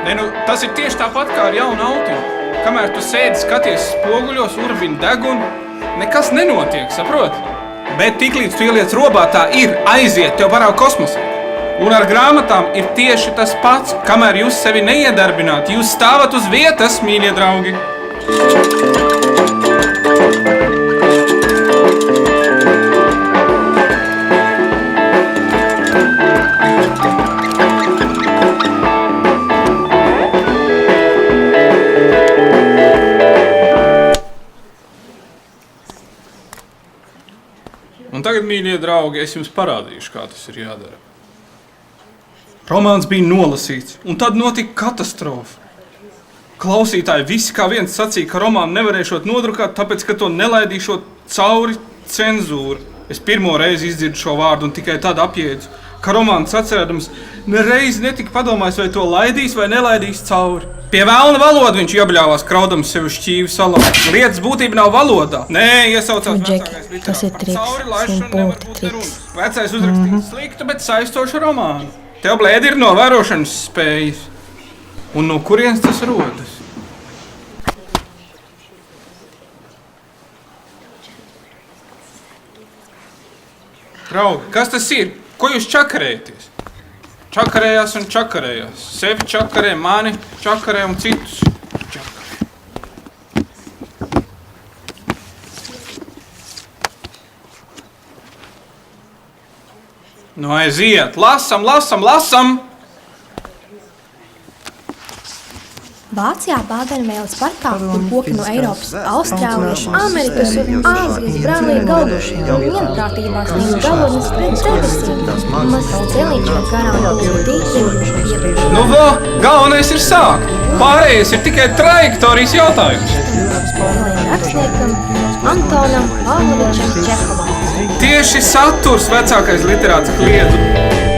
Ne, nu, tas ir tieši tāpat kā ar jaunu autiņu. Kamēr tu sēdi, skaties spoguļos, urbini degunu, nekas nenotiek, saprot? Bet tiklīdz tu ieliec robā, tā ir aiziet, tev parāv kosmosā. Un ar grāmatām ir tieši tas pats, kamēr jūs sevi neiedarbināt, jūs stāvat uz vietas, mīļie draugi. Un tagad, mīļie draugi, es jums parādīšu, kā tas ir jādara. Romāns bija nolasīts, un tad notika katastrofa. Klausītāji visi kā viens sacīja, ka romānu nevarēšot nodrukāt, tāpēc, ka to nelaidīšot cauri cenzūru. Es pirmo reizi izdzirdu šo vārdu un tikai tad apjēdzu, ka romāns atcerēdams nereiz netika padomājis, vai to laidīs vai nelaidīs cauri. Pie velna valodu viņš iebļāvās, kraudams sevi šķīvi salā. Lietas būtība nav valodā. Nē, iesaucās vecākais literatūras. Tas ir triks, Cauri laišana nebūtu triks. runas. Vecais uzrakstīs sliktu, bet saistošu romānu. Tev, blēdi, ir novērošanas spējas. Un no kurienes tas rodas? Draugi, kas tas ir? Ko jūs čakarējaties? Čakarējās un čakarējās. Sevi čakarē, mani čakarē un citus čakarē. Nu, aiziet! Lasam, lasam, lasam! Vācijā Bādenvēles parkā, kur koki no Eiropas, Austrālijas, Amerikas un Āzijas brālīgi galduši un vienprātībā sniedz galvenus pret debesīm. Mazs celiņš ar garām gultu tīkliem. Nu, galvenais ir sākt. Pārējais ir tikai trajektorijas jautājums. Jaunajam rakstniekam Antonam Pavlovičam Čehovam. Tieši saturs vecākais literāts kliedz.